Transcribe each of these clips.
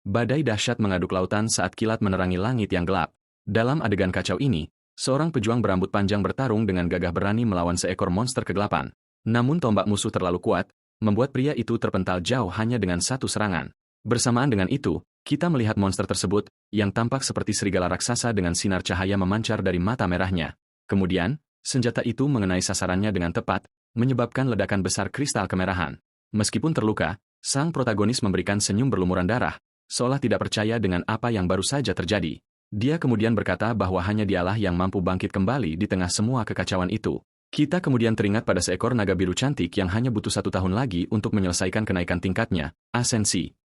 Badai dahsyat mengaduk lautan saat kilat menerangi langit yang gelap. Dalam adegan kacau ini, seorang pejuang berambut panjang bertarung dengan gagah berani melawan seekor monster kegelapan. Namun tombak musuh terlalu kuat, membuat pria itu terpental jauh hanya dengan satu serangan. Bersamaan dengan itu, kita melihat monster tersebut, yang tampak seperti serigala raksasa dengan sinar cahaya memancar dari mata merahnya. Kemudian, senjata itu mengenai sasarannya dengan tepat, menyebabkan ledakan besar kristal kemerahan. Meskipun terluka, sang protagonis memberikan senyum berlumuran darah, seolah tidak percaya dengan apa yang baru saja terjadi. Dia kemudian berkata bahwa hanya dialah yang mampu bangkit kembali di tengah semua kekacauan itu. Kita kemudian teringat pada seekor naga biru cantik yang hanya butuh 1 tahun lagi untuk menyelesaikan kenaikan tingkatnya, Asensi.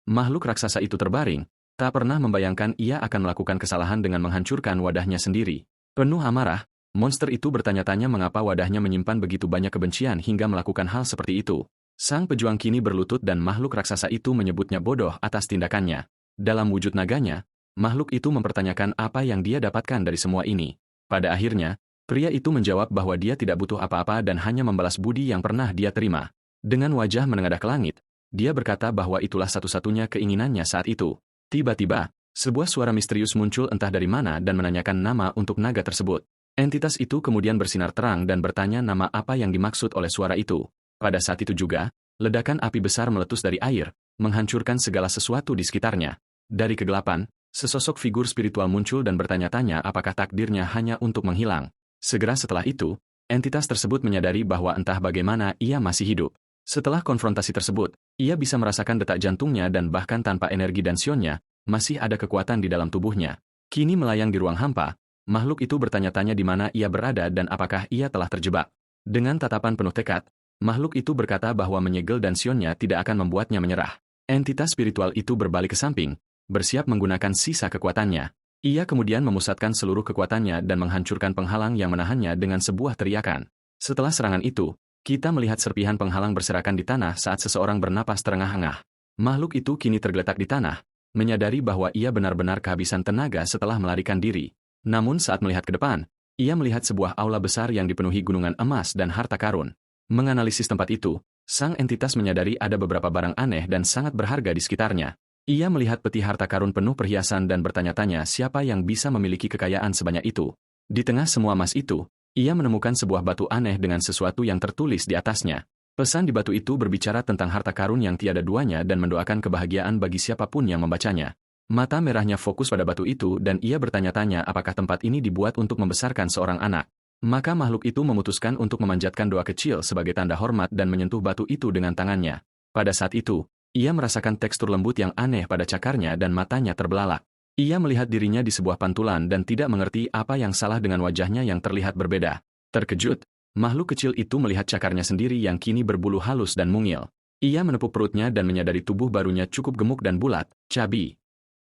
Makhluk raksasa itu terbaring, tak pernah membayangkan ia akan melakukan kesalahan dengan menghancurkan wadahnya sendiri. Penuh amarah, monster itu bertanya-tanya mengapa wadahnya menyimpan begitu banyak kebencian hingga melakukan hal seperti itu. Sang pejuang kini berlutut dan makhluk raksasa itu menyebutnya bodoh atas tindakannya. Dalam wujud naganya, makhluk itu mempertanyakan apa yang dia dapatkan dari semua ini. Pada akhirnya, pria itu menjawab bahwa dia tidak butuh apa-apa dan hanya membalas budi yang pernah dia terima. Dengan wajah menengadah ke langit, dia berkata bahwa itulah satu-satunya keinginannya saat itu. Tiba-tiba, sebuah suara misterius muncul entah dari mana dan menanyakan nama untuk naga tersebut. Entitas itu kemudian bersinar terang dan bertanya nama apa yang dimaksud oleh suara itu. Pada saat itu juga, ledakan api besar meletus dari air, menghancurkan segala sesuatu di sekitarnya. Dari kegelapan, sesosok figur spiritual muncul dan bertanya-tanya apakah takdirnya hanya untuk menghilang. Segera setelah itu, entitas tersebut menyadari bahwa entah bagaimana ia masih hidup. Setelah konfrontasi tersebut, ia bisa merasakan detak jantungnya dan bahkan tanpa energi dan sionnya, masih ada kekuatan di dalam tubuhnya. Kini melayang di ruang hampa, makhluk itu bertanya-tanya di mana ia berada dan apakah ia telah terjebak. Dengan tatapan penuh tekad, makhluk itu berkata bahwa menyegel dan sionnya tidak akan membuatnya menyerah. Entitas spiritual itu berbalik ke samping, bersiap menggunakan sisa kekuatannya. Ia kemudian memusatkan seluruh kekuatannya dan menghancurkan penghalang yang menahannya dengan sebuah teriakan. Setelah serangan itu, kita melihat serpihan penghalang berserakan di tanah saat seseorang bernapas terengah-engah. Makhluk itu kini tergeletak di tanah, menyadari bahwa ia benar-benar kehabisan tenaga setelah melarikan diri. Namun saat melihat ke depan, ia melihat sebuah aula besar yang dipenuhi gunungan emas dan harta karun. Menganalisis tempat itu, sang entitas menyadari ada beberapa barang aneh dan sangat berharga di sekitarnya. Ia melihat peti harta karun penuh perhiasan dan bertanya-tanya siapa yang bisa memiliki kekayaan sebanyak itu. Di tengah semua emas itu, ia menemukan sebuah batu aneh dengan sesuatu yang tertulis di atasnya. Pesan di batu itu berbicara tentang harta karun yang tiada duanya dan mendoakan kebahagiaan bagi siapapun yang membacanya. Mata merahnya fokus pada batu itu dan ia bertanya-tanya apakah tempat ini dibuat untuk membesarkan seorang anak. Maka makhluk itu memutuskan untuk memanjatkan doa kecil sebagai tanda hormat dan menyentuh batu itu dengan tangannya. Pada saat itu, ia merasakan tekstur lembut yang aneh pada cakarnya dan matanya terbelalak. Ia melihat dirinya di sebuah pantulan dan tidak mengerti apa yang salah dengan wajahnya yang terlihat berbeda. Terkejut, makhluk kecil itu melihat cakarnya sendiri yang kini berbulu halus dan mungil. Ia menepuk perutnya dan menyadari tubuh barunya cukup gemuk dan bulat, cabi.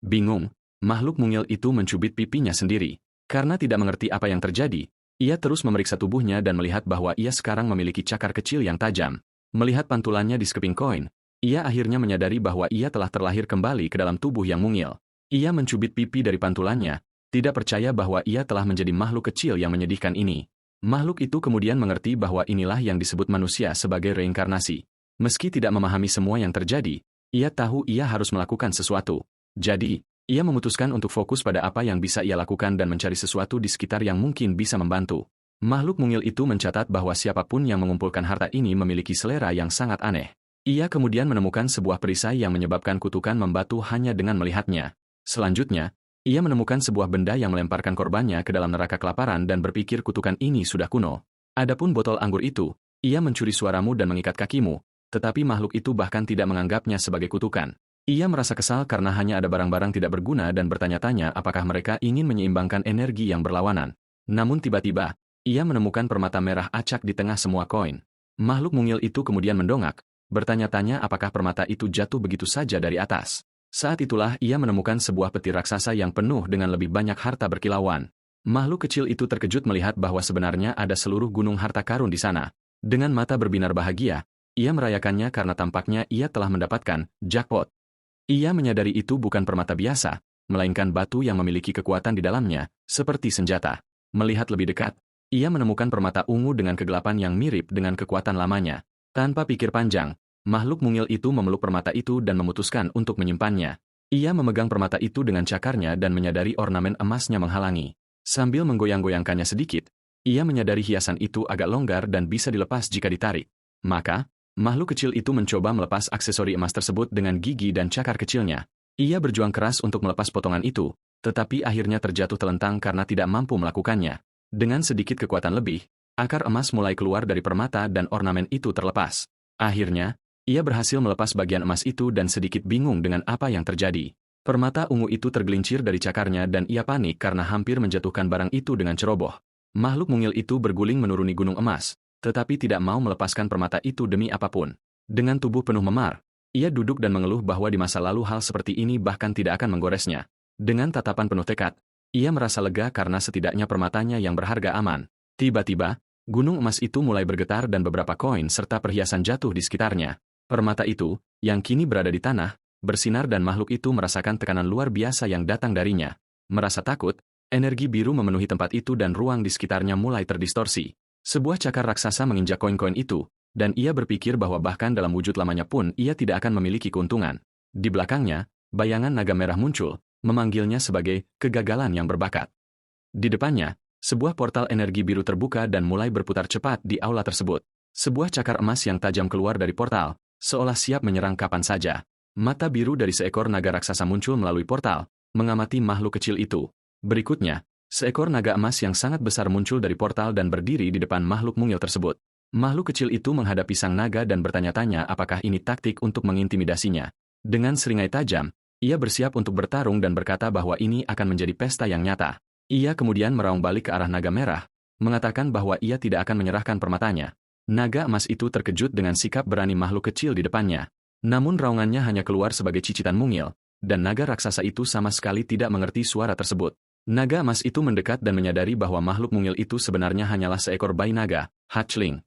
Bingung, makhluk mungil itu mencubit pipinya sendiri. Karena tidak mengerti apa yang terjadi, ia terus memeriksa tubuhnya dan melihat bahwa ia sekarang memiliki cakar kecil yang tajam. Melihat pantulannya di sekeping koin, ia akhirnya menyadari bahwa ia telah terlahir kembali ke dalam tubuh yang mungil. Ia mencubit pipi dari pantulannya, tidak percaya bahwa ia telah menjadi makhluk kecil yang menyedihkan ini. Makhluk itu kemudian mengerti bahwa inilah yang disebut manusia sebagai reinkarnasi. Meski tidak memahami semua yang terjadi, ia tahu ia harus melakukan sesuatu. Jadi, ia memutuskan untuk fokus pada apa yang bisa ia lakukan dan mencari sesuatu di sekitar yang mungkin bisa membantu. Makhluk mungil itu mencatat bahwa siapapun yang mengumpulkan harta ini memiliki selera yang sangat aneh. Ia kemudian menemukan sebuah perisai yang menyebabkan kutukan membatu hanya dengan melihatnya. Selanjutnya, ia menemukan sebuah benda yang melemparkan korbannya ke dalam neraka kelaparan dan berpikir kutukan ini sudah kuno. Adapun botol anggur itu, ia mencuri suaramu dan mengikat kakimu, tetapi makhluk itu bahkan tidak menganggapnya sebagai kutukan. Ia merasa kesal karena hanya ada barang-barang tidak berguna dan bertanya-tanya apakah mereka ingin menyeimbangkan energi yang berlawanan. Namun tiba-tiba, ia menemukan permata merah acak di tengah semua koin. Makhluk mungil itu kemudian mendongak, bertanya-tanya apakah permata itu jatuh begitu saja dari atas. Saat itulah ia menemukan sebuah peti raksasa yang penuh dengan lebih banyak harta berkilauan. Makhluk kecil itu terkejut melihat bahwa sebenarnya ada seluruh gunung harta karun di sana. Dengan mata berbinar bahagia, ia merayakannya karena tampaknya ia telah mendapatkan jackpot. Ia menyadari itu bukan permata biasa, melainkan batu yang memiliki kekuatan di dalamnya, seperti senjata. Melihat lebih dekat, ia menemukan permata ungu dengan kegelapan yang mirip dengan kekuatan lamanya. Tanpa pikir panjang, makhluk mungil itu memeluk permata itu dan memutuskan untuk menyimpannya. Ia memegang permata itu dengan cakarnya dan menyadari ornamen emasnya menghalangi. Sambil menggoyang-goyangkannya sedikit, ia menyadari hiasan itu agak longgar dan bisa dilepas jika ditarik. Maka, makhluk kecil itu mencoba melepas aksesori emas tersebut dengan gigi dan cakar kecilnya. Ia berjuang keras untuk melepas potongan itu, tetapi akhirnya terjatuh telentang karena tidak mampu melakukannya. Dengan sedikit kekuatan lebih, akar emas mulai keluar dari permata dan ornamen itu terlepas. Akhirnya, ia berhasil melepas bagian emas itu dan sedikit bingung dengan apa yang terjadi. Permata ungu itu tergelincir dari cakarnya dan ia panik karena hampir menjatuhkan barang itu dengan ceroboh. Makhluk mungil itu berguling menuruni gunung emas, tetapi tidak mau melepaskan permata itu demi apapun. Dengan tubuh penuh memar, ia duduk dan mengeluh bahwa di masa lalu hal seperti ini bahkan tidak akan menggoresnya. Dengan tatapan penuh tekad, ia merasa lega karena setidaknya permatanya yang berharga aman. Tiba-tiba, gunung emas itu mulai bergetar dan beberapa koin serta perhiasan jatuh di sekitarnya. Permata itu, yang kini berada di tanah, bersinar dan makhluk itu merasakan tekanan luar biasa yang datang darinya. Merasa takut, energi biru memenuhi tempat itu dan ruang di sekitarnya mulai terdistorsi. Sebuah cakar raksasa menginjak koin-koin itu, dan ia berpikir bahwa bahkan dalam wujud lamanya pun ia tidak akan memiliki keuntungan. Di belakangnya, bayangan naga merah muncul, memanggilnya sebagai kegagalan yang berbakat. Di depannya, sebuah portal energi biru terbuka dan mulai berputar cepat di aula tersebut. Sebuah cakar emas yang tajam keluar dari portal, seolah siap menyerang kapan saja. Mata biru dari seekor naga raksasa muncul melalui portal, mengamati makhluk kecil itu. Berikutnya, seekor naga emas yang sangat besar muncul dari portal dan berdiri di depan makhluk mungil tersebut. Makhluk kecil itu menghadapi sang naga dan bertanya-tanya apakah ini taktik untuk mengintimidasinya. Dengan seringai tajam, ia bersiap untuk bertarung dan berkata bahwa ini akan menjadi pesta yang nyata. Ia kemudian meraung balik ke arah naga merah, mengatakan bahwa ia tidak akan menyerahkan permatanya. Naga emas itu terkejut dengan sikap berani makhluk kecil di depannya. Namun raungannya hanya keluar sebagai cicitan mungil, dan naga raksasa itu sama sekali tidak mengerti suara tersebut. Naga emas itu mendekat dan menyadari bahwa makhluk mungil itu sebenarnya hanyalah seekor bayi naga, hatchling.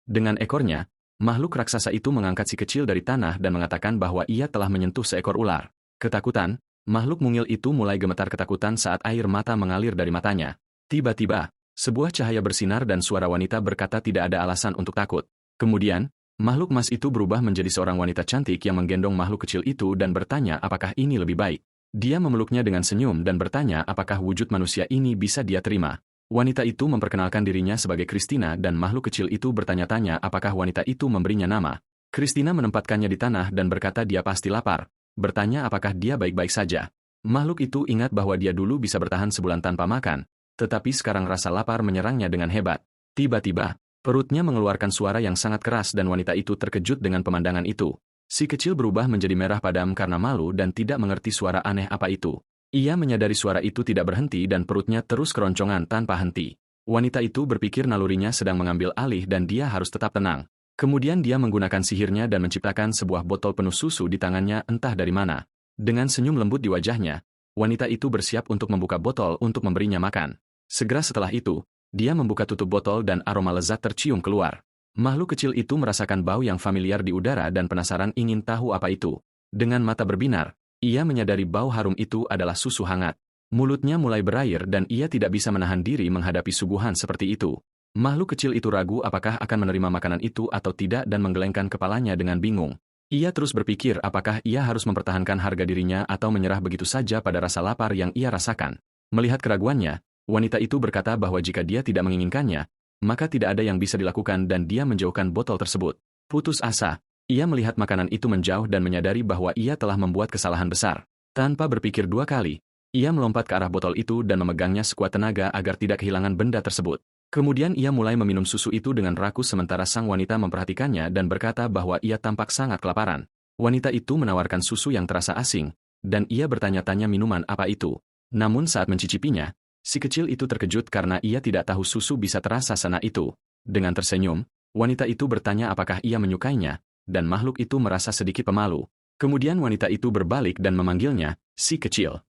Dengan ekornya, makhluk raksasa itu mengangkat si kecil dari tanah dan mengatakan bahwa ia telah menyentuh seekor ular. Ketakutan, makhluk mungil itu mulai gemetar ketakutan saat air mata mengalir dari matanya. Tiba-tiba, sebuah cahaya bersinar dan suara wanita berkata tidak ada alasan untuk takut. Kemudian, makhluk emas itu berubah menjadi seorang wanita cantik yang menggendong makhluk kecil itu dan bertanya apakah ini lebih baik. Dia memeluknya dengan senyum dan bertanya apakah wujud manusia ini bisa dia terima. Wanita itu memperkenalkan dirinya sebagai Christina dan makhluk kecil itu bertanya-tanya apakah wanita itu memberinya nama. Christina menempatkannya di tanah dan berkata dia pasti lapar. Bertanya apakah dia baik-baik saja. Makhluk itu ingat bahwa dia dulu bisa bertahan sebulan tanpa makan. Tetapi sekarang rasa lapar menyerangnya dengan hebat. Tiba-tiba, perutnya mengeluarkan suara yang sangat keras dan wanita itu terkejut dengan pemandangan itu. Si kecil berubah menjadi merah padam karena malu dan tidak mengerti suara aneh apa itu. Ia menyadari suara itu tidak berhenti dan perutnya terus keroncongan tanpa henti. Wanita itu berpikir nalurinya sedang mengambil alih dan dia harus tetap tenang. Kemudian dia menggunakan sihirnya dan menciptakan sebuah botol penuh susu di tangannya entah dari mana. Dengan senyum lembut di wajahnya, wanita itu bersiap untuk membuka botol untuk memberinya makan. Segera setelah itu, dia membuka tutup botol dan aroma lezat tercium keluar. Makhluk kecil itu merasakan bau yang familiar di udara dan penasaran ingin tahu apa itu. Dengan mata berbinar, ia menyadari bau harum itu adalah susu hangat. Mulutnya mulai berair dan ia tidak bisa menahan diri menghadapi suguhan seperti itu. Makhluk kecil itu ragu apakah akan menerima makanan itu atau tidak dan menggelengkan kepalanya dengan bingung. Ia terus berpikir apakah ia harus mempertahankan harga dirinya atau menyerah begitu saja pada rasa lapar yang ia rasakan. Melihat keraguannya, wanita itu berkata bahwa jika dia tidak menginginkannya, maka tidak ada yang bisa dilakukan dan dia menjauhkan botol tersebut. Putus asa, ia melihat makanan itu menjauh dan menyadari bahwa ia telah membuat kesalahan besar. Tanpa berpikir dua kali, ia melompat ke arah botol itu dan memegangnya sekuat tenaga agar tidak kehilangan benda tersebut. Kemudian ia mulai meminum susu itu dengan rakus sementara sang wanita memperhatikannya dan berkata bahwa ia tampak sangat kelaparan. Wanita itu menawarkan susu yang terasa asing, dan ia bertanya-tanya minuman apa itu. Namun saat mencicipinya, si kecil itu terkejut karena ia tidak tahu susu bisa terasa senak itu. Dengan tersenyum, wanita itu bertanya apakah ia menyukainya, dan makhluk itu merasa sedikit pemalu. Kemudian wanita itu berbalik dan memanggilnya, si kecil.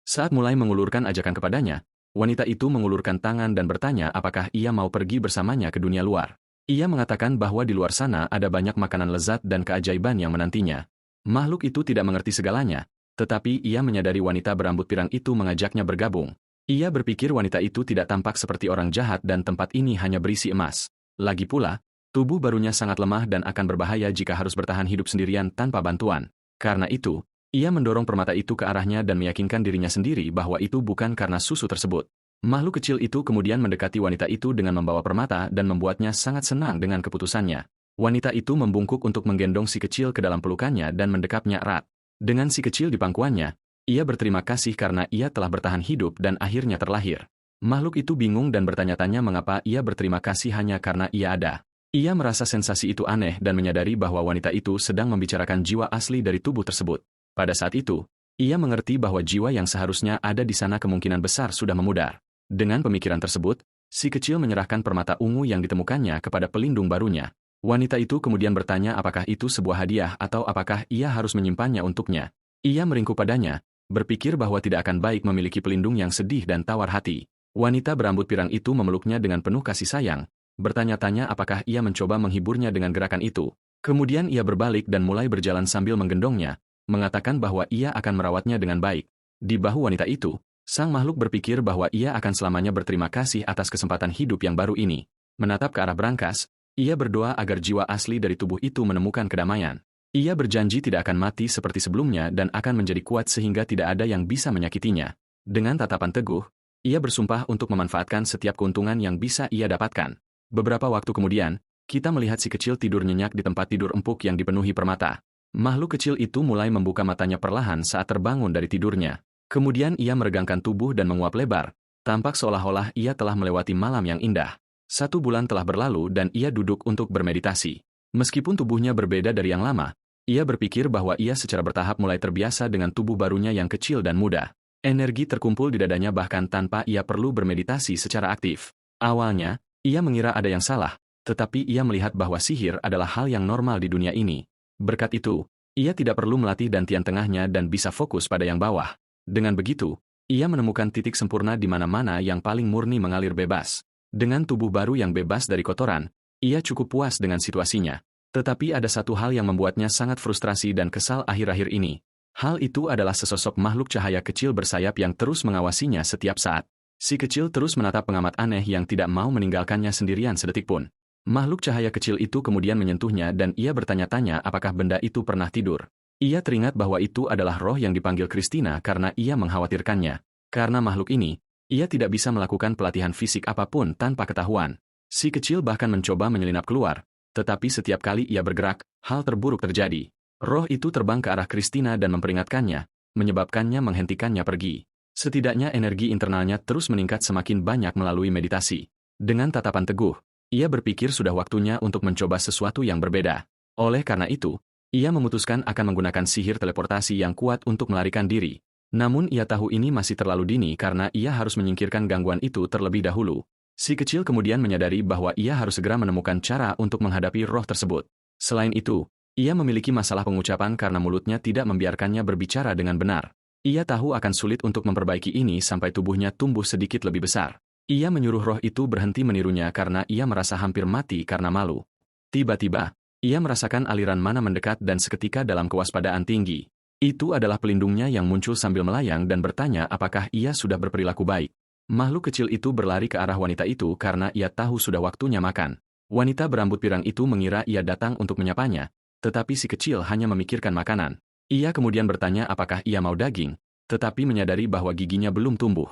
Saat mulai mengulurkan ajakan kepadanya, wanita itu mengulurkan tangan dan bertanya apakah ia mau pergi bersamanya ke dunia luar. Ia mengatakan bahwa di luar sana ada banyak makanan lezat dan keajaiban yang menantinya. Makhluk itu tidak mengerti segalanya, tetapi ia menyadari wanita berambut pirang itu mengajaknya bergabung. Ia berpikir wanita itu tidak tampak seperti orang jahat dan tempat ini hanya berisi emas. Lagi pula, tubuh barunya sangat lemah dan akan berbahaya jika harus bertahan hidup sendirian tanpa bantuan. Karena itu, Ia mendorong permata itu ke arahnya dan meyakinkan dirinya sendiri bahwa itu bukan karena susu tersebut. Makhluk kecil itu kemudian mendekati wanita itu dengan membawa permata dan membuatnya sangat senang dengan keputusannya. Wanita itu membungkuk untuk menggendong si kecil ke dalam pelukannya dan mendekapnya erat. Dengan si kecil di pangkuannya, ia berterima kasih karena ia telah bertahan hidup dan akhirnya terlahir. Makhluk itu bingung dan bertanya-tanya mengapa ia berterima kasih hanya karena ia ada. Ia merasa sensasi itu aneh dan menyadari bahwa wanita itu sedang membicarakan jiwa asli dari tubuh tersebut. Pada saat itu, ia mengerti bahwa jiwa yang seharusnya ada di sana kemungkinan besar sudah memudar. Dengan pemikiran tersebut, si kecil menyerahkan permata ungu yang ditemukannya kepada pelindung barunya. Wanita itu kemudian bertanya apakah itu sebuah hadiah atau apakah ia harus menyimpannya untuknya. Ia meringkuk padanya, berpikir bahwa tidak akan baik memiliki pelindung yang sedih dan tawar hati. Wanita berambut pirang itu memeluknya dengan penuh kasih sayang, bertanya-tanya apakah ia mencoba menghiburnya dengan gerakan itu. Kemudian ia berbalik dan mulai berjalan sambil menggendongnya, mengatakan bahwa ia akan merawatnya dengan baik. Di bahu wanita itu, sang makhluk berpikir bahwa ia akan selamanya berterima kasih atas kesempatan hidup yang baru ini. Menatap ke arah berangkas, ia berdoa agar jiwa asli dari tubuh itu menemukan kedamaian. Ia berjanji tidak akan mati seperti sebelumnya dan akan menjadi kuat sehingga tidak ada yang bisa menyakitinya. Dengan tatapan teguh, ia bersumpah untuk memanfaatkan setiap keuntungan yang bisa ia dapatkan. Beberapa waktu kemudian, kita melihat si kecil tidur nyenyak di tempat tidur empuk yang dipenuhi permata. Makhluk kecil itu mulai membuka matanya perlahan saat terbangun dari tidurnya. Kemudian ia meregangkan tubuh dan menguap lebar, tampak seolah-olah ia telah melewati malam yang indah. 1 bulan telah berlalu dan ia duduk untuk bermeditasi. Meskipun tubuhnya berbeda dari yang lama, ia berpikir bahwa ia secara bertahap mulai terbiasa dengan tubuh barunya yang kecil dan muda. Energi terkumpul di dadanya bahkan tanpa ia perlu bermeditasi secara aktif. Awalnya, ia mengira ada yang salah, tetapi ia melihat bahwa sihir adalah hal yang normal di dunia ini. Berkat itu, ia tidak perlu melatih dantian tengahnya dan bisa fokus pada yang bawah. Dengan begitu, ia menemukan titik sempurna di mana-mana yang paling murni mengalir bebas. Dengan tubuh baru yang bebas dari kotoran, ia cukup puas dengan situasinya. Tetapi ada satu hal yang membuatnya sangat frustrasi dan kesal akhir-akhir ini. Hal itu adalah sesosok makhluk cahaya kecil bersayap yang terus mengawasinya setiap saat. Si kecil terus menatap pengamat aneh yang tidak mau meninggalkannya sendirian sedetik pun. Makhluk cahaya kecil itu kemudian menyentuhnya dan ia bertanya-tanya apakah benda itu pernah tidur. Ia teringat bahwa itu adalah roh yang dipanggil Christina karena ia mengkhawatirkannya. Karena makhluk ini, ia tidak bisa melakukan pelatihan fisik apapun tanpa ketahuan. Si kecil bahkan mencoba menyelinap keluar, tetapi setiap kali ia bergerak, hal terburuk terjadi. Roh itu terbang ke arah Christina dan memperingatkannya, menyebabkannya menghentikannya pergi. Setidaknya energi internalnya terus meningkat semakin banyak melalui meditasi. Dengan tatapan teguh, ia berpikir sudah waktunya untuk mencoba sesuatu yang berbeda. Oleh karena itu, ia memutuskan akan menggunakan sihir teleportasi yang kuat untuk melarikan diri. Namun ia tahu ini masih terlalu dini karena ia harus menyingkirkan gangguan itu terlebih dahulu. Si kecil kemudian menyadari bahwa ia harus segera menemukan cara untuk menghadapi roh tersebut. Selain itu, ia memiliki masalah pengucapan karena mulutnya tidak membiarkannya berbicara dengan benar. Ia tahu akan sulit untuk memperbaiki ini sampai tubuhnya tumbuh sedikit lebih besar. Ia menyuruh roh itu berhenti menirunya karena ia merasa hampir mati karena malu. Tiba-tiba, ia merasakan aliran mana mendekat dan seketika dalam kewaspadaan tinggi. Itu adalah pelindungnya yang muncul sambil melayang dan bertanya apakah ia sudah berperilaku baik. Makhluk kecil itu berlari ke arah wanita itu karena ia tahu sudah waktunya makan. Wanita berambut pirang itu mengira ia datang untuk menyapanya, tetapi si kecil hanya memikirkan makanan. Ia kemudian bertanya apakah ia mau daging, tetapi menyadari bahwa giginya belum tumbuh.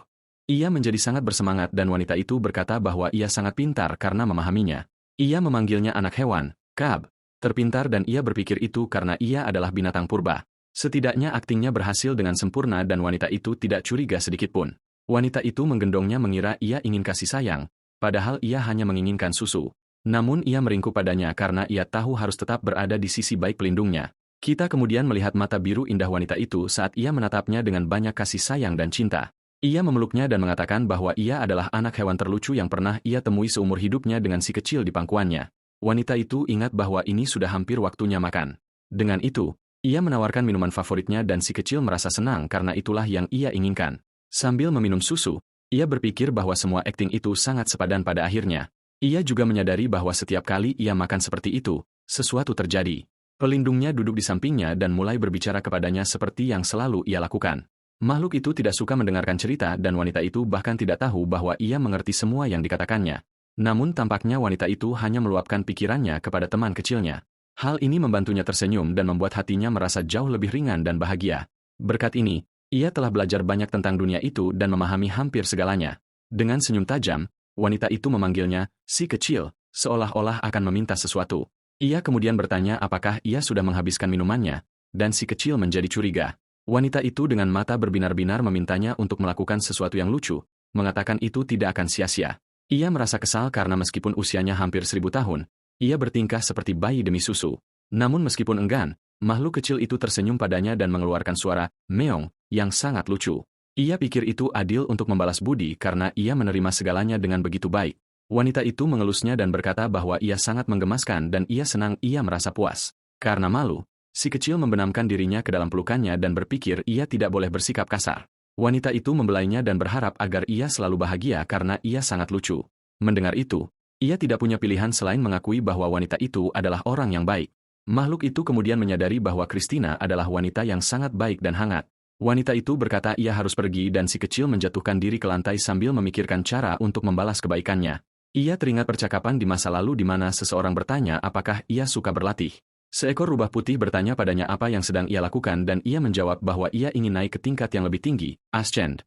Ia menjadi sangat bersemangat dan wanita itu berkata bahwa ia sangat pintar karena memahaminya. Ia memanggilnya anak hewan, Cub, terpintar dan ia berpikir itu karena ia adalah binatang purba. Setidaknya aktingnya berhasil dengan sempurna dan wanita itu tidak curiga sedikitpun. Wanita itu menggendongnya mengira ia ingin kasih sayang, padahal ia hanya menginginkan susu. Namun ia meringkuk padanya karena ia tahu harus tetap berada di sisi baik pelindungnya. Kita kemudian melihat mata biru indah wanita itu saat ia menatapnya dengan banyak kasih sayang dan cinta. Ia memeluknya dan mengatakan bahwa ia adalah anak hewan terlucu yang pernah ia temui seumur hidupnya dengan si kecil di pangkuannya. Wanita itu ingat bahwa ini sudah hampir waktunya makan. Dengan itu, ia menawarkan minuman favoritnya dan si kecil merasa senang karena itulah yang ia inginkan. Sambil meminum susu, ia berpikir bahwa semua akting itu sangat sepadan pada akhirnya. Ia juga menyadari bahwa setiap kali ia makan seperti itu, sesuatu terjadi. Pelindungnya duduk di sampingnya dan mulai berbicara kepadanya seperti yang selalu ia lakukan. Makhluk itu tidak suka mendengarkan cerita dan wanita itu bahkan tidak tahu bahwa ia mengerti semua yang dikatakannya. Namun tampaknya wanita itu hanya meluapkan pikirannya kepada teman kecilnya. Hal ini membantunya tersenyum dan membuat hatinya merasa jauh lebih ringan dan bahagia. Berkat ini, ia telah belajar banyak tentang dunia itu dan memahami hampir segalanya. Dengan senyum tajam, wanita itu memanggilnya, si kecil, seolah-olah akan meminta sesuatu. Ia kemudian bertanya apakah ia sudah menghabiskan minumannya, dan si kecil menjadi curiga. Wanita itu dengan mata berbinar-binar memintanya untuk melakukan sesuatu yang lucu, mengatakan itu tidak akan sia-sia. Ia merasa kesal karena meskipun usianya hampir 1000 tahun, ia bertingkah seperti bayi demi susu. Namun meskipun enggan, makhluk kecil itu tersenyum padanya dan mengeluarkan suara, meong, yang sangat lucu. Ia pikir itu adil untuk membalas budi karena ia menerima segalanya dengan begitu baik. Wanita itu mengelusnya dan berkata bahwa ia sangat menggemaskan dan ia senang ia merasa puas. Karena malu, si kecil membenamkan dirinya ke dalam pelukannya dan berpikir ia tidak boleh bersikap kasar. Wanita itu membelainya dan berharap agar ia selalu bahagia karena ia sangat lucu. Mendengar itu, ia tidak punya pilihan selain mengakui bahwa wanita itu adalah orang yang baik. Makhluk itu kemudian menyadari bahwa Christina adalah wanita yang sangat baik dan hangat. Wanita itu berkata ia harus pergi dan si kecil menjatuhkan diri ke lantai sambil memikirkan cara untuk membalas kebaikannya. Ia teringat percakapan di masa lalu di mana seseorang bertanya apakah ia suka berlatih. Seekor rubah putih bertanya padanya apa yang sedang ia lakukan dan ia menjawab bahwa ia ingin naik ke tingkat yang lebih tinggi, Ascend.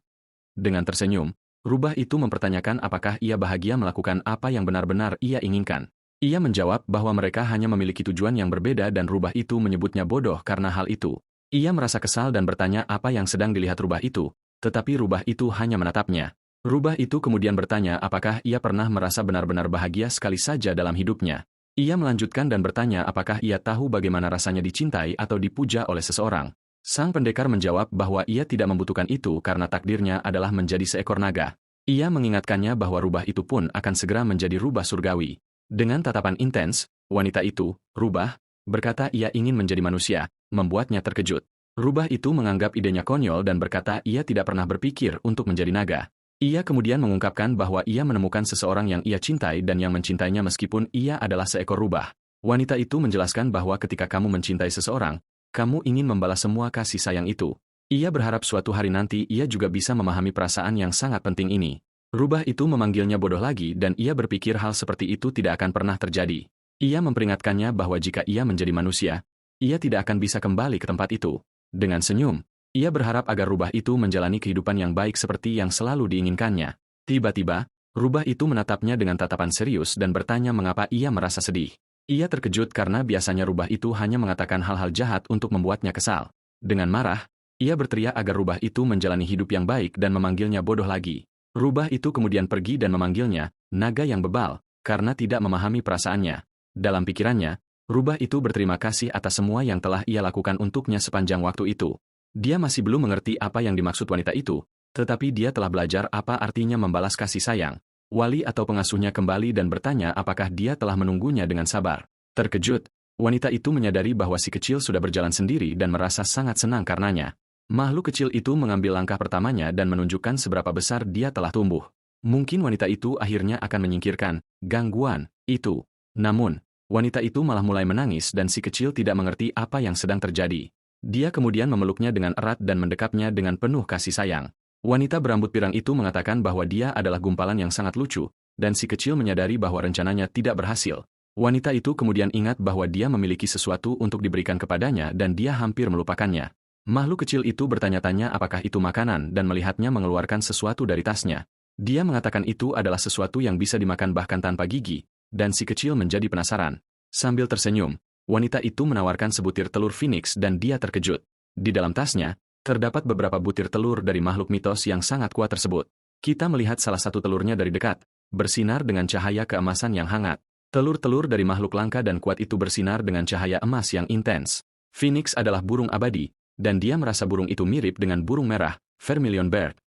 Dengan tersenyum, rubah itu mempertanyakan apakah ia bahagia melakukan apa yang benar-benar ia inginkan. Ia menjawab bahwa mereka hanya memiliki tujuan yang berbeda dan rubah itu menyebutnya bodoh karena hal itu. Ia merasa kesal dan bertanya apa yang sedang dilihat rubah itu, tetapi rubah itu hanya menatapnya. Rubah itu kemudian bertanya apakah ia pernah merasa benar-benar bahagia sekali saja dalam hidupnya. Ia melanjutkan dan bertanya apakah ia tahu bagaimana rasanya dicintai atau dipuja oleh seseorang. Sang pendekar menjawab bahwa ia tidak membutuhkan itu karena takdirnya adalah menjadi seekor naga. Ia mengingatkannya bahwa rubah itu pun akan segera menjadi rubah surgawi. Dengan tatapan intens, wanita itu, rubah, berkata ia ingin menjadi manusia, membuatnya terkejut. Rubah itu menganggap idenya konyol dan berkata ia tidak pernah berpikir untuk menjadi naga. Ia kemudian mengungkapkan bahwa ia menemukan seseorang yang ia cintai dan yang mencintainya meskipun ia adalah seekor rubah. Wanita itu menjelaskan bahwa ketika kamu mencintai seseorang, kamu ingin membalas semua kasih sayang itu. Ia berharap suatu hari nanti ia juga bisa memahami perasaan yang sangat penting ini. Rubah itu memanggilnya bodoh lagi dan ia berpikir hal seperti itu tidak akan pernah terjadi. Ia memperingatkannya bahwa jika ia menjadi manusia, ia tidak akan bisa kembali ke tempat itu. Dengan senyum, ia berharap agar rubah itu menjalani kehidupan yang baik seperti yang selalu diinginkannya. Tiba-tiba, rubah itu menatapnya dengan tatapan serius dan bertanya mengapa ia merasa sedih. Ia terkejut karena biasanya rubah itu hanya mengatakan hal-hal jahat untuk membuatnya kesal. Dengan marah, ia berteriak agar rubah itu menjalani hidup yang baik dan memanggilnya bodoh lagi. Rubah itu kemudian pergi dan memanggilnya, naga yang bebal, karena tidak memahami perasaannya. Dalam pikirannya, rubah itu berterima kasih atas semua yang telah ia lakukan untuknya sepanjang waktu itu. Dia masih belum mengerti apa yang dimaksud wanita itu, tetapi dia telah belajar apa artinya membalas kasih sayang. Wali atau pengasuhnya kembali dan bertanya apakah dia telah menunggunya dengan sabar. Terkejut, wanita itu menyadari bahwa si kecil sudah berjalan sendiri dan merasa sangat senang karenanya. Makhluk kecil itu mengambil langkah pertamanya dan menunjukkan seberapa besar dia telah tumbuh. Mungkin wanita itu akhirnya akan menyingkirkan gangguan itu. Namun, wanita itu malah mulai menangis dan si kecil tidak mengerti apa yang sedang terjadi. Dia kemudian memeluknya dengan erat dan mendekapnya dengan penuh kasih sayang. Wanita berambut pirang itu mengatakan bahwa dia adalah gumpalan yang sangat lucu, dan si kecil menyadari bahwa rencananya tidak berhasil. Wanita itu kemudian ingat bahwa dia memiliki sesuatu untuk diberikan kepadanya dan dia hampir melupakannya. Makhluk kecil itu bertanya-tanya apakah itu makanan dan melihatnya mengeluarkan sesuatu dari tasnya. Dia mengatakan itu adalah sesuatu yang bisa dimakan bahkan tanpa gigi, dan si kecil menjadi penasaran. Sambil tersenyum, wanita itu menawarkan sebutir telur phoenix dan dia terkejut. Di dalam tasnya, terdapat beberapa butir telur dari makhluk mitos yang sangat kuat tersebut. Kita melihat salah satu telurnya dari dekat, bersinar dengan cahaya keemasan yang hangat. Telur-telur dari makhluk langka dan kuat itu bersinar dengan cahaya emas yang intens. Phoenix adalah burung abadi, dan dia merasa burung itu mirip dengan burung merah, vermilion bird.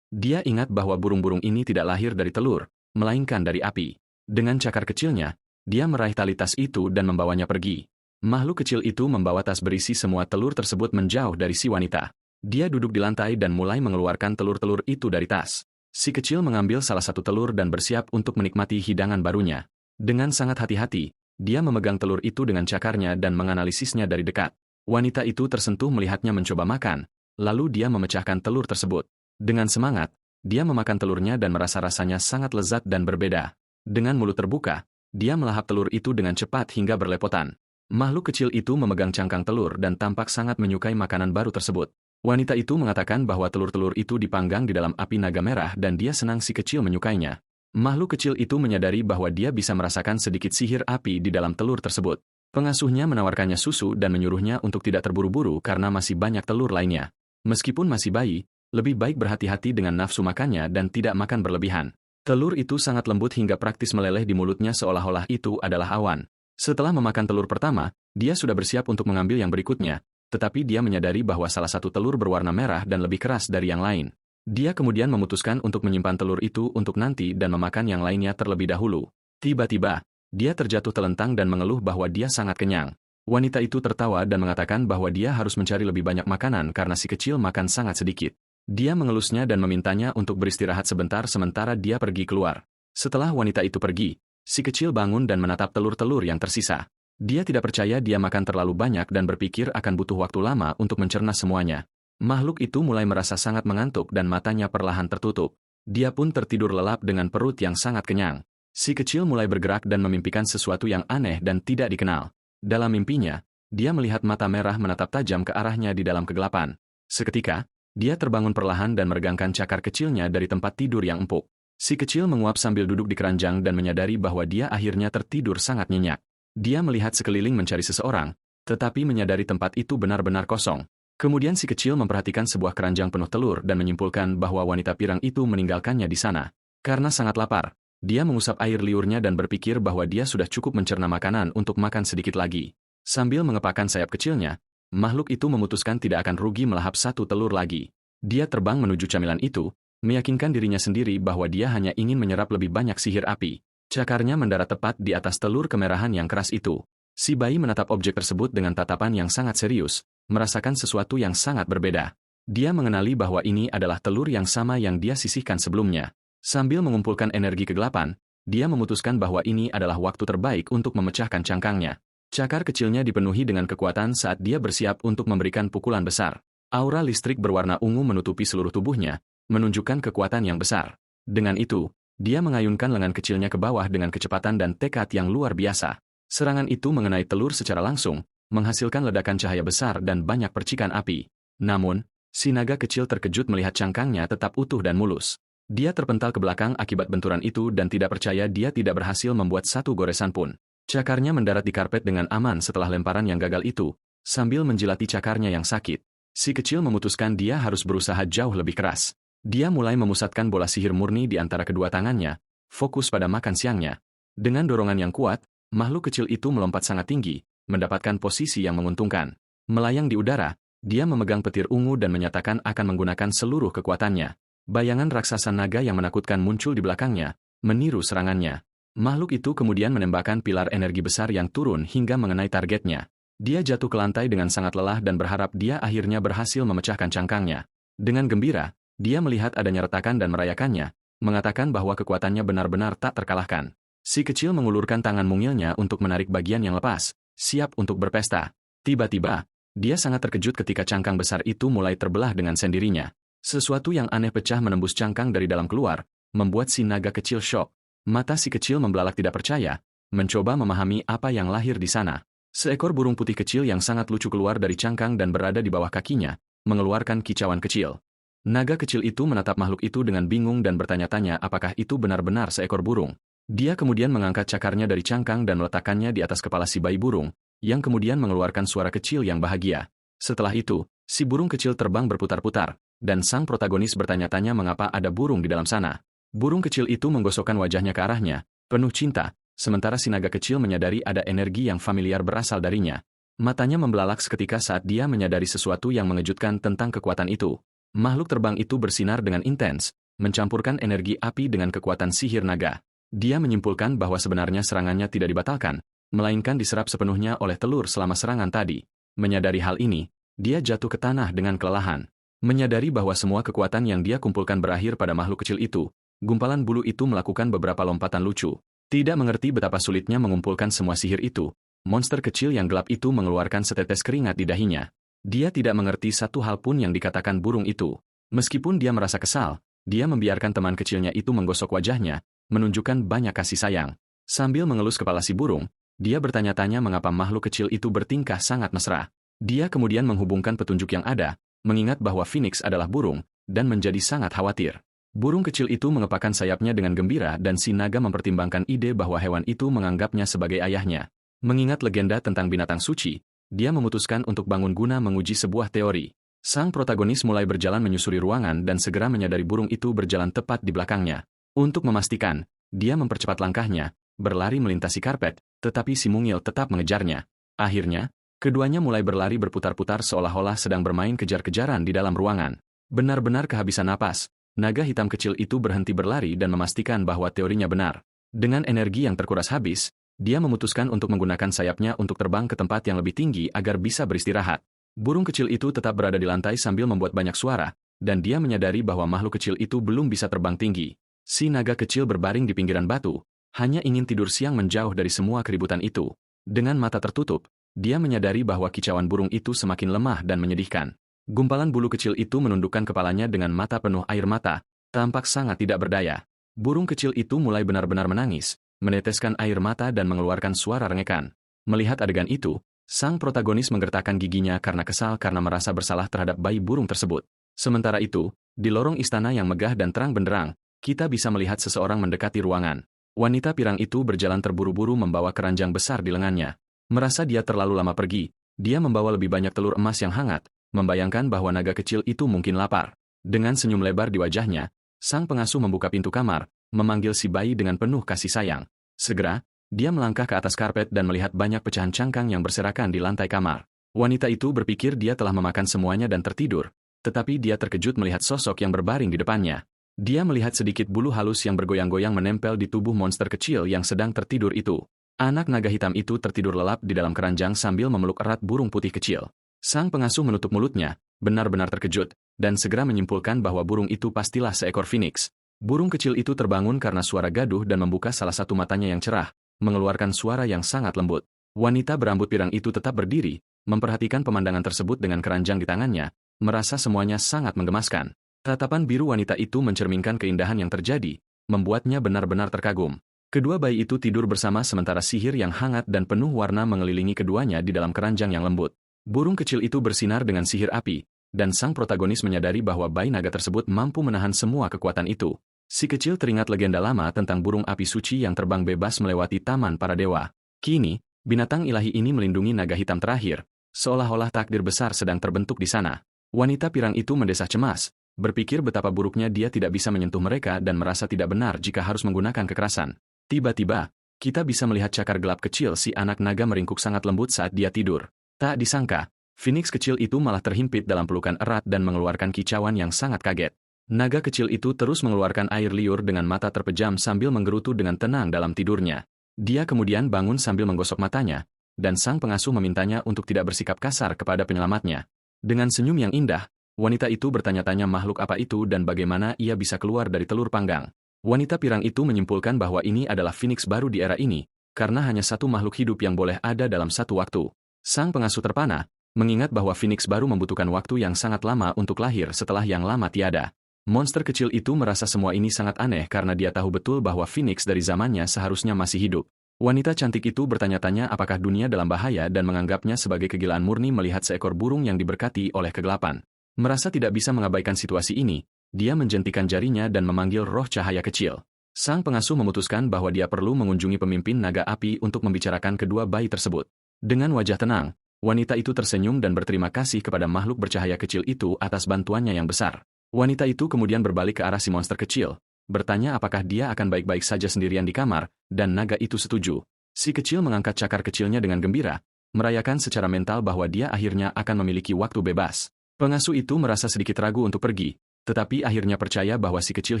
Dia ingat bahwa burung-burung ini tidak lahir dari telur, melainkan dari api. Dengan cakar kecilnya, dia meraih tali tas itu dan membawanya pergi. Makhluk kecil itu membawa tas berisi semua telur tersebut menjauh dari si wanita. Dia duduk di lantai dan mulai mengeluarkan telur-telur itu dari tas. Si kecil mengambil salah satu telur dan bersiap untuk menikmati hidangan barunya. Dengan sangat hati-hati, dia memegang telur itu dengan cakarnya dan menganalisisnya dari dekat. Wanita itu tersentuh melihatnya mencoba makan, lalu dia memecahkan telur tersebut. Dengan semangat, dia memakan telurnya dan merasa rasanya sangat lezat dan berbeda. Dengan mulut terbuka, dia melahap telur itu dengan cepat hingga berlepotan. Makhluk kecil itu memegang cangkang telur dan tampak sangat menyukai makanan baru tersebut. Wanita itu mengatakan bahwa telur-telur itu dipanggang di dalam api naga merah dan dia senang si kecil menyukainya. Makhluk kecil itu menyadari bahwa dia bisa merasakan sedikit sihir api di dalam telur tersebut. Pengasuhnya menawarkannya susu dan menyuruhnya untuk tidak terburu-buru karena masih banyak telur lainnya. Meskipun masih bayi, lebih baik berhati-hati dengan nafsu makannya dan tidak makan berlebihan. Telur itu sangat lembut hingga praktis meleleh di mulutnya seolah-olah itu adalah awan. Setelah memakan telur pertama, dia sudah bersiap untuk mengambil yang berikutnya, tetapi dia menyadari bahwa salah satu telur berwarna merah dan lebih keras dari yang lain. Dia kemudian memutuskan untuk menyimpan telur itu untuk nanti dan memakan yang lainnya terlebih dahulu. Tiba-tiba, dia terjatuh telentang dan mengeluh bahwa dia sangat kenyang. Wanita itu tertawa dan mengatakan bahwa dia harus mencari lebih banyak makanan karena si kecil makan sangat sedikit. Dia mengelusnya dan memintanya untuk beristirahat sebentar sementara dia pergi keluar. Setelah wanita itu pergi, si kecil bangun dan menatap telur-telur yang tersisa. Dia tidak percaya dia makan terlalu banyak dan berpikir akan butuh waktu lama untuk mencerna semuanya. Makhluk itu mulai merasa sangat mengantuk dan matanya perlahan tertutup. Dia pun tertidur lelap dengan perut yang sangat kenyang. Si kecil mulai bergerak dan memimpikan sesuatu yang aneh dan tidak dikenal. Dalam mimpinya, dia melihat mata merah menatap tajam ke arahnya di dalam kegelapan. Seketika, dia terbangun perlahan dan meregangkan cakar kecilnya dari tempat tidur yang empuk. Si kecil menguap sambil duduk di keranjang dan menyadari bahwa dia akhirnya tertidur sangat nyenyak. Dia melihat sekeliling mencari seseorang, tetapi menyadari tempat itu benar-benar kosong. Kemudian si kecil memperhatikan sebuah keranjang penuh telur dan menyimpulkan bahwa wanita pirang itu meninggalkannya di sana. Karena sangat lapar, dia mengusap air liurnya dan berpikir bahwa dia sudah cukup mencerna makanan untuk makan sedikit lagi. Sambil mengepakkan sayap kecilnya, makhluk itu memutuskan tidak akan rugi melahap satu telur lagi. Dia terbang menuju camilan itu, meyakinkan dirinya sendiri bahwa dia hanya ingin menyerap lebih banyak sihir api. Cakarnya mendarat tepat di atas telur kemerahan yang keras itu. Si bayi menatap objek tersebut dengan tatapan yang sangat serius, merasakan sesuatu yang sangat berbeda. Dia mengenali bahwa ini adalah telur yang sama yang dia sisihkan sebelumnya. Sambil mengumpulkan energi kegelapan, dia memutuskan bahwa ini adalah waktu terbaik untuk memecahkan cangkangnya. Cakar kecilnya dipenuhi dengan kekuatan saat dia bersiap untuk memberikan pukulan besar. Aura listrik berwarna ungu menutupi seluruh tubuhnya, menunjukkan kekuatan yang besar. Dengan itu, dia mengayunkan lengan kecilnya ke bawah dengan kecepatan dan tekad yang luar biasa. Serangan itu mengenai telur secara langsung, menghasilkan ledakan cahaya besar dan banyak percikan api. Namun, si naga kecil terkejut melihat cangkangnya tetap utuh dan mulus. Dia terpental ke belakang akibat benturan itu dan tidak percaya dia tidak berhasil membuat satu goresan pun. Cakarnya mendarat di karpet dengan aman setelah lemparan yang gagal itu, sambil menjilati cakarnya yang sakit. Si kecil memutuskan dia harus berusaha jauh lebih keras. Dia mulai memusatkan bola sihir murni di antara kedua tangannya, fokus pada makan siangnya. Dengan dorongan yang kuat, makhluk kecil itu melompat sangat tinggi, mendapatkan posisi yang menguntungkan. Melayang di udara, dia memegang petir ungu dan menyatakan akan menggunakan seluruh kekuatannya. Bayangan raksasa naga yang menakutkan muncul di belakangnya, meniru serangannya. Makhluk itu kemudian menembakkan pilar energi besar yang turun hingga mengenai targetnya. Dia jatuh ke lantai dengan sangat lelah dan berharap dia akhirnya berhasil memecahkan cangkangnya. Dengan gembira, dia melihat adanya retakan dan merayakannya, mengatakan bahwa kekuatannya benar-benar tak terkalahkan. Si kecil mengulurkan tangan mungilnya untuk menarik bagian yang lepas, siap untuk berpesta. Tiba-tiba, dia sangat terkejut ketika cangkang besar itu mulai terbelah dengan sendirinya. Sesuatu yang aneh pecah menembus cangkang dari dalam keluar, membuat si naga kecil syok. Mata si kecil membelalak tidak percaya, mencoba memahami apa yang lahir di sana. Seekor burung putih kecil yang sangat lucu keluar dari cangkang dan berada di bawah kakinya, mengeluarkan kicauan kecil. Naga kecil itu menatap makhluk itu dengan bingung dan bertanya-tanya apakah itu benar-benar seekor burung. Dia kemudian mengangkat cakarnya dari cangkang dan meletakkannya di atas kepala si bayi burung, yang kemudian mengeluarkan suara kecil yang bahagia. Setelah itu, si burung kecil terbang berputar-putar, dan sang protagonis bertanya-tanya mengapa ada burung di dalam sana. Burung kecil itu menggosokkan wajahnya ke arahnya, penuh cinta, sementara si naga kecil menyadari ada energi yang familiar berasal darinya. Matanya membelalak seketika saat dia menyadari sesuatu yang mengejutkan tentang kekuatan itu. Makhluk terbang itu bersinar dengan intens, mencampurkan energi api dengan kekuatan sihir naga. Dia menyimpulkan bahwa sebenarnya serangannya tidak dibatalkan, melainkan diserap sepenuhnya oleh telur selama serangan tadi. Menyadari hal ini, dia jatuh ke tanah dengan kelelahan. Menyadari bahwa semua kekuatan yang dia kumpulkan berakhir pada makhluk kecil itu, gumpalan bulu itu melakukan beberapa lompatan lucu. Tidak mengerti betapa sulitnya mengumpulkan semua sihir itu, monster kecil yang gelap itu mengeluarkan setetes keringat di dahinya. Dia tidak mengerti satu hal pun yang dikatakan burung itu. Meskipun dia merasa kesal, dia membiarkan teman kecilnya itu menggosok wajahnya, menunjukkan banyak kasih sayang. Sambil mengelus kepala si burung, dia bertanya-tanya mengapa makhluk kecil itu bertingkah sangat mesra. Dia kemudian menghubungkan petunjuk yang ada, mengingat bahwa Phoenix adalah burung, dan menjadi sangat khawatir. Burung kecil itu mengepakkan sayapnya dengan gembira dan si naga mempertimbangkan ide bahwa hewan itu menganggapnya sebagai ayahnya. Mengingat legenda tentang binatang suci, dia memutuskan untuk bangun guna menguji sebuah teori. Sang protagonis mulai berjalan menyusuri ruangan dan segera menyadari burung itu berjalan tepat di belakangnya. Untuk memastikan, dia mempercepat langkahnya, berlari melintasi karpet, tetapi si mungil tetap mengejarnya. Akhirnya, keduanya mulai berlari berputar-putar seolah-olah sedang bermain kejar-kejaran di dalam ruangan. Benar-benar kehabisan napas, naga hitam kecil itu berhenti berlari dan memastikan bahwa teorinya benar. Dengan energi yang terkuras habis, dia memutuskan untuk menggunakan sayapnya untuk terbang ke tempat yang lebih tinggi agar bisa beristirahat. Burung kecil itu tetap berada di lantai sambil membuat banyak suara, dan dia menyadari bahwa makhluk kecil itu belum bisa terbang tinggi. Si naga kecil berbaring di pinggiran batu, hanya ingin tidur siang menjauh dari semua keributan itu. Dengan mata tertutup, dia menyadari bahwa kicauan burung itu semakin lemah dan menyedihkan. Gumpalan bulu kecil itu menundukkan kepalanya dengan mata penuh air mata, tampak sangat tidak berdaya. Burung kecil itu mulai benar-benar menangis, meneteskan air mata dan mengeluarkan suara rengekan. Melihat adegan itu, sang protagonis menggertakkan giginya karena kesal karena merasa bersalah terhadap bayi burung tersebut. Sementara itu, di lorong istana yang megah dan terang benderang, kita bisa melihat seseorang mendekati ruangan. Wanita pirang itu berjalan terburu-buru membawa keranjang besar di lengannya. Merasa dia terlalu lama pergi, dia membawa lebih banyak telur emas yang hangat, membayangkan bahwa naga kecil itu mungkin lapar. Dengan senyum lebar di wajahnya, sang pengasuh membuka pintu kamar, memanggil si bayi dengan penuh kasih sayang. Segera, dia melangkah ke atas karpet dan melihat banyak pecahan cangkang yang berserakan di lantai kamar. Wanita itu berpikir dia telah memakan semuanya dan tertidur, tetapi dia terkejut melihat sosok yang berbaring di depannya. Dia melihat sedikit bulu halus yang bergoyang-goyang menempel di tubuh monster kecil yang sedang tertidur itu. Anak naga hitam itu tertidur lelap di dalam keranjang sambil memeluk erat burung putih kecil. Sang pengasuh menutup mulutnya, benar-benar terkejut, dan segera menyimpulkan bahwa burung itu pastilah seekor Phoenix. Burung kecil itu terbangun karena suara gaduh dan membuka salah satu matanya yang cerah, mengeluarkan suara yang sangat lembut. Wanita berambut pirang itu tetap berdiri, memperhatikan pemandangan tersebut dengan keranjang di tangannya, merasa semuanya sangat menggemaskan. Tatapan biru wanita itu mencerminkan keindahan yang terjadi, membuatnya benar-benar terkagum. Kedua bayi itu tidur bersama sementara sihir yang hangat dan penuh warna mengelilingi keduanya di dalam keranjang yang lembut. Burung kecil itu bersinar dengan sihir api, dan sang protagonis menyadari bahwa bayi naga tersebut mampu menahan semua kekuatan itu. Si kecil teringat legenda lama tentang burung api suci yang terbang bebas melewati taman para dewa. Kini, binatang ilahi ini melindungi naga hitam terakhir, seolah-olah takdir besar sedang terbentuk di sana. Wanita pirang itu mendesah cemas, berpikir betapa buruknya dia tidak bisa menyentuh mereka dan merasa tidak benar jika harus menggunakan kekerasan. Tiba-tiba, kita bisa melihat cakar gelap kecil si anak naga meringkuk sangat lembut saat dia tidur. Tak disangka, Phoenix kecil itu malah terhimpit dalam pelukan erat dan mengeluarkan kicauan yang sangat kaget. Naga kecil itu terus mengeluarkan air liur dengan mata terpejam sambil menggerutu dengan tenang dalam tidurnya. Dia kemudian bangun sambil menggosok matanya, dan sang pengasuh memintanya untuk tidak bersikap kasar kepada penyelamatnya. Dengan senyum yang indah, wanita itu bertanya-tanya makhluk apa itu dan bagaimana ia bisa keluar dari telur panggang. Wanita pirang itu menyimpulkan bahwa ini adalah Phoenix baru di era ini, karena hanya satu makhluk hidup yang boleh ada dalam satu waktu. Sang pengasuh terpana, mengingat bahwa Phoenix baru membutuhkan waktu yang sangat lama untuk lahir setelah yang lama tiada. Monster kecil itu merasa semua ini sangat aneh karena dia tahu betul bahwa Phoenix dari zamannya seharusnya masih hidup. Wanita cantik itu bertanya-tanya apakah dunia dalam bahaya dan menganggapnya sebagai kegilaan murni melihat seekor burung yang diberkati oleh kegelapan. Merasa tidak bisa mengabaikan situasi ini, dia menjentikan jarinya dan memanggil roh cahaya kecil. Sang pengasuh memutuskan bahwa dia perlu mengunjungi pemimpin naga api untuk membicarakan kedua bayi tersebut. Dengan wajah tenang, wanita itu tersenyum dan berterima kasih kepada makhluk bercahaya kecil itu atas bantuannya yang besar. Wanita itu kemudian berbalik ke arah si monster kecil, bertanya apakah dia akan baik-baik saja sendirian di kamar, dan naga itu setuju. Si kecil mengangkat cakar kecilnya dengan gembira, merayakan secara mental bahwa dia akhirnya akan memiliki waktu bebas. Pengasuh itu merasa sedikit ragu untuk pergi, tetapi akhirnya percaya bahwa si kecil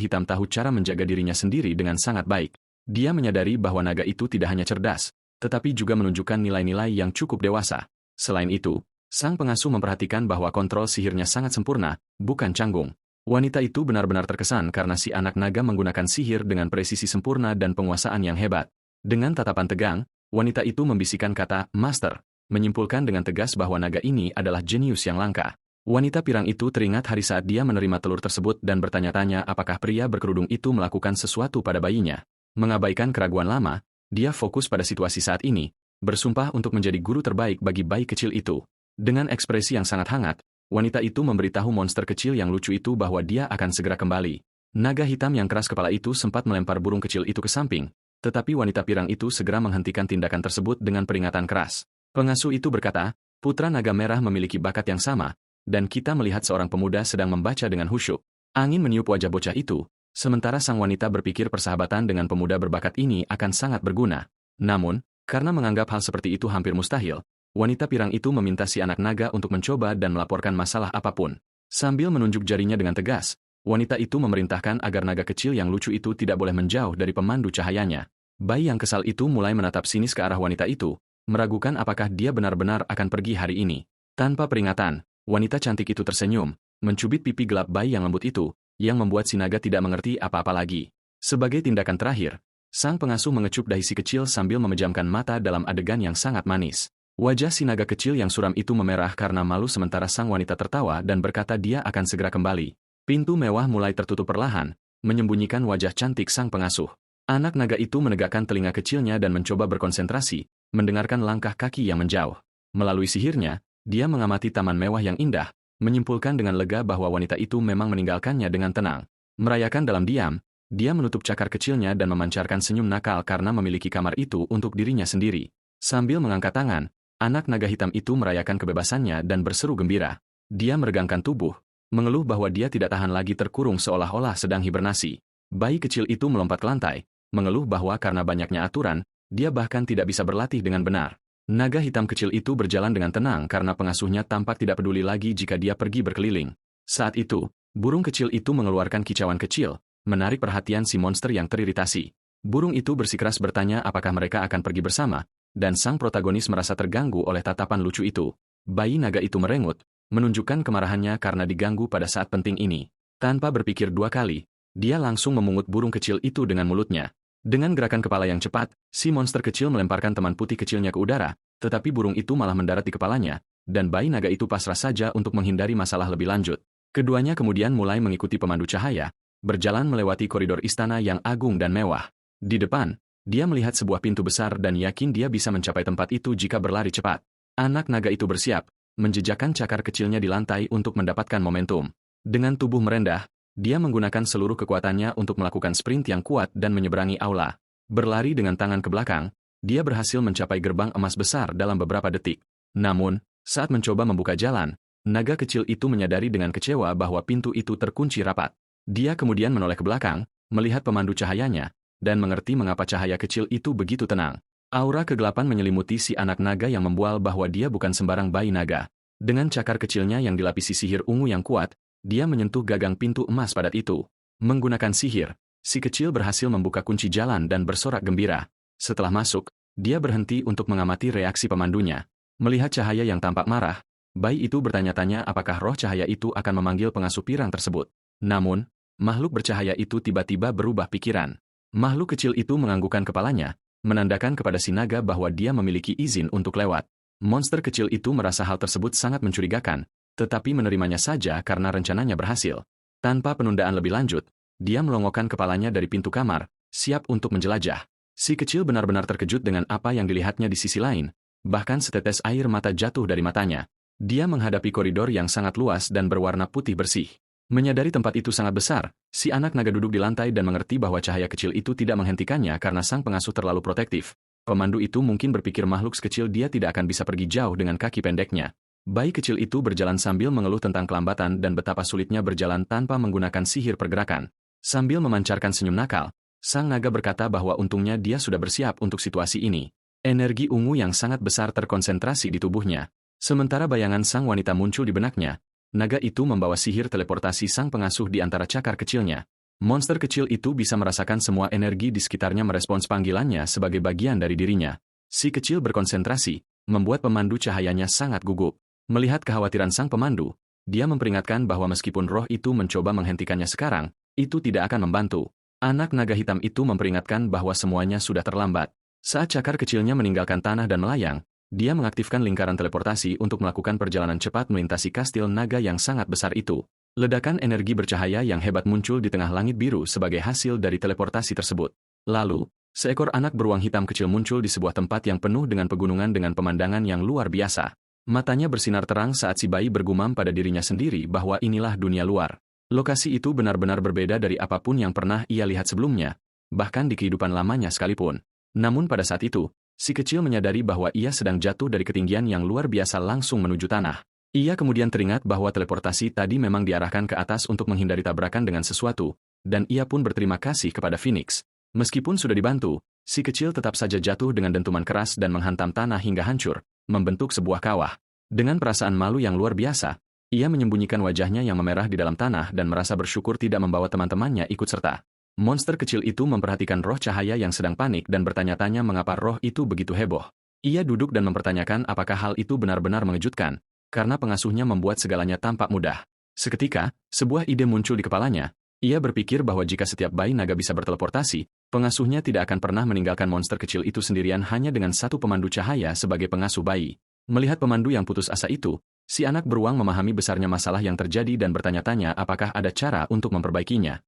hitam tahu cara menjaga dirinya sendiri dengan sangat baik. Dia menyadari bahwa naga itu tidak hanya cerdas, tetapi juga menunjukkan nilai-nilai yang cukup dewasa. Selain itu, sang pengasuh memperhatikan bahwa kontrol sihirnya sangat sempurna, bukan canggung. Wanita itu benar-benar terkesan karena si anak naga menggunakan sihir dengan presisi sempurna dan penguasaan yang hebat. Dengan tatapan tegang, wanita itu membisikkan kata "Master", menyimpulkan dengan tegas bahwa naga ini adalah jenius yang langka. Wanita pirang itu teringat hari saat dia menerima telur tersebut dan bertanya-tanya apakah pria berkerudung itu melakukan sesuatu pada bayinya. Mengabaikan keraguan lama, dia fokus pada situasi saat ini, bersumpah untuk menjadi guru terbaik bagi bayi kecil itu. Dengan ekspresi yang sangat hangat, wanita itu memberitahu monster kecil yang lucu itu bahwa dia akan segera kembali. Naga hitam yang keras kepala itu sempat melempar burung kecil itu ke samping, tetapi wanita pirang itu segera menghentikan tindakan tersebut dengan peringatan keras. Pengasuh itu berkata, "Putra naga merah memiliki bakat yang sama, dan kita melihat seorang pemuda sedang membaca dengan khusyuk." Angin meniup wajah bocah itu, sementara sang wanita berpikir persahabatan dengan pemuda berbakat ini akan sangat berguna. Namun, karena menganggap hal seperti itu hampir mustahil, wanita pirang itu meminta si anak naga untuk mencoba dan melaporkan masalah apapun. Sambil menunjuk jarinya dengan tegas, wanita itu memerintahkan agar naga kecil yang lucu itu tidak boleh menjauh dari pemandu cahayanya. Bayi yang kesal itu mulai menatap sinis ke arah wanita itu, meragukan apakah dia benar-benar akan pergi hari ini. Tanpa peringatan, wanita cantik itu tersenyum, mencubit pipi gelap bayi yang lembut itu, yang membuat si naga tidak mengerti apa-apa lagi. Sebagai tindakan terakhir, sang pengasuh mengecup dahi si kecil sambil memejamkan mata dalam adegan yang sangat manis. Wajah si naga kecil yang suram itu memerah karena malu sementara sang wanita tertawa dan berkata dia akan segera kembali. Pintu mewah mulai tertutup perlahan, menyembunyikan wajah cantik sang pengasuh. Anak naga itu menegakkan telinga kecilnya dan mencoba berkonsentrasi, mendengarkan langkah kaki yang menjauh. Melalui sihirnya, dia mengamati taman mewah yang indah, menyimpulkan dengan lega bahwa wanita itu memang meninggalkannya dengan tenang. Merayakan dalam diam, dia menutup cakar kecilnya dan memancarkan senyum nakal karena memiliki kamar itu untuk dirinya sendiri. Sambil mengangkat tangan, anak naga hitam itu merayakan kebebasannya dan berseru gembira. Dia meregangkan tubuh, mengeluh bahwa dia tidak tahan lagi terkurung seolah-olah sedang hibernasi. Bayi kecil itu melompat ke lantai, mengeluh bahwa karena banyaknya aturan, dia bahkan tidak bisa berlatih dengan benar. Naga hitam kecil itu berjalan dengan tenang karena pengasuhnya tampak tidak peduli lagi jika dia pergi berkeliling. Saat itu, burung kecil itu mengeluarkan kicauan kecil, menarik perhatian si monster yang teriritasi. Burung itu bersikeras bertanya apakah mereka akan pergi bersama, dan sang protagonis merasa terganggu oleh tatapan lucu itu. Bayi naga itu merengut, menunjukkan kemarahannya karena diganggu pada saat penting ini. Tanpa berpikir dua kali, dia langsung memungut burung kecil itu dengan mulutnya. Dengan gerakan kepala yang cepat, si monster kecil melemparkan teman putih kecilnya ke udara, tetapi burung itu malah mendarat di kepalanya, dan bayi naga itu pasrah saja untuk menghindari masalah lebih lanjut. Keduanya kemudian mulai mengikuti pemandu cahaya, berjalan melewati koridor istana yang agung dan mewah. Di depan, dia melihat sebuah pintu besar dan yakin dia bisa mencapai tempat itu jika berlari cepat. Anak naga itu bersiap, menjejakkan cakar kecilnya di lantai untuk mendapatkan momentum. Dengan tubuh merendah, dia menggunakan seluruh kekuatannya untuk melakukan sprint yang kuat dan menyeberangi aula. Berlari dengan tangan ke belakang, dia berhasil mencapai gerbang emas besar dalam beberapa detik. Namun, saat mencoba membuka jalan, naga kecil itu menyadari dengan kecewa bahwa pintu itu terkunci rapat. Dia kemudian menoleh ke belakang, melihat pemandu cahayanya, dan mengerti mengapa cahaya kecil itu begitu tenang. Aura kegelapan menyelimuti si anak naga yang membual bahwa dia bukan sembarang bayi naga. Dengan cakar kecilnya yang dilapisi sihir ungu yang kuat, dia menyentuh gagang pintu emas padat itu. Menggunakan sihir, si kecil berhasil membuka kunci jalan dan bersorak gembira. Setelah masuk, dia berhenti untuk mengamati reaksi pemandunya. Melihat cahaya yang tampak marah, bayi itu bertanya-tanya apakah roh cahaya itu akan memanggil pengasuh pirang tersebut. Namun, makhluk bercahaya itu tiba-tiba berubah pikiran. Makhluk kecil itu menganggukkan kepalanya, menandakan kepada si naga bahwa dia memiliki izin untuk lewat. Monster kecil itu merasa hal tersebut sangat mencurigakan, tetapi menerimanya saja karena rencananya berhasil. Tanpa penundaan lebih lanjut, dia melongokkan kepalanya dari pintu kamar, siap untuk menjelajah. Si kecil benar-benar terkejut dengan apa yang dilihatnya di sisi lain, bahkan setetes air mata jatuh dari matanya. Dia menghadapi koridor yang sangat luas dan berwarna putih bersih. Menyadari tempat itu sangat besar, si anak naga duduk di lantai dan mengerti bahwa cahaya kecil itu tidak menghentikannya karena sang pengasuh terlalu protektif. Pemandu itu mungkin berpikir makhluk sekecil dia tidak akan bisa pergi jauh dengan kaki pendeknya. Bayi kecil itu berjalan sambil mengeluh tentang kelambatan dan betapa sulitnya berjalan tanpa menggunakan sihir pergerakan. Sambil memancarkan senyum nakal, sang naga berkata bahwa untungnya dia sudah bersiap untuk situasi ini. Energi ungu yang sangat besar terkonsentrasi di tubuhnya. Sementara bayangan sang wanita muncul di benaknya, naga itu membawa sihir teleportasi sang pengasuh di antara cakar kecilnya. Monster kecil itu bisa merasakan semua energi di sekitarnya merespons panggilannya sebagai bagian dari dirinya. Si kecil berkonsentrasi, membuat pemandu cahayanya sangat gugup. Melihat kekhawatiran sang pemandu, dia memperingatkan bahwa meskipun roh itu mencoba menghentikannya sekarang, itu tidak akan membantu. Anak naga hitam itu memperingatkan bahwa semuanya sudah terlambat. Saat cakar kecilnya meninggalkan tanah dan melayang, dia mengaktifkan lingkaran teleportasi untuk melakukan perjalanan cepat melintasi kastil naga yang sangat besar itu. Ledakan energi bercahaya yang hebat muncul di tengah langit biru sebagai hasil dari teleportasi tersebut. Lalu, seekor anak beruang hitam kecil muncul di sebuah tempat yang penuh dengan pegunungan dengan pemandangan yang luar biasa. Matanya bersinar terang saat si bayi bergumam pada dirinya sendiri bahwa inilah dunia luar. Lokasi itu benar-benar berbeda dari apapun yang pernah ia lihat sebelumnya, bahkan di kehidupan lamanya sekalipun. Namun pada saat itu, si kecil menyadari bahwa ia sedang jatuh dari ketinggian yang luar biasa langsung menuju tanah. Ia kemudian teringat bahwa teleportasi tadi memang diarahkan ke atas untuk menghindari tabrakan dengan sesuatu, dan ia pun berterima kasih kepada Phoenix. Meskipun sudah dibantu, si kecil tetap saja jatuh dengan dentuman keras dan menghantam tanah hingga hancur, membentuk sebuah kawah. Dengan perasaan malu yang luar biasa, ia menyembunyikan wajahnya yang memerah di dalam tanah dan merasa bersyukur tidak membawa teman-temannya ikut serta. Monster kecil itu memperhatikan roh cahaya yang sedang panik dan bertanya-tanya mengapa roh itu begitu heboh. Ia duduk dan mempertanyakan apakah hal itu benar-benar mengejutkan, karena pengasuhnya membuat segalanya tampak mudah. Seketika, sebuah ide muncul di kepalanya. Ia berpikir bahwa jika setiap bayi naga bisa berteleportasi, pengasuhnya tidak akan pernah meninggalkan monster kecil itu sendirian hanya dengan satu pemandu cahaya sebagai pengasuh bayi. Melihat pemandu yang putus asa itu, si anak beruang memahami besarnya masalah yang terjadi dan bertanya-tanya apakah ada cara untuk memperbaikinya.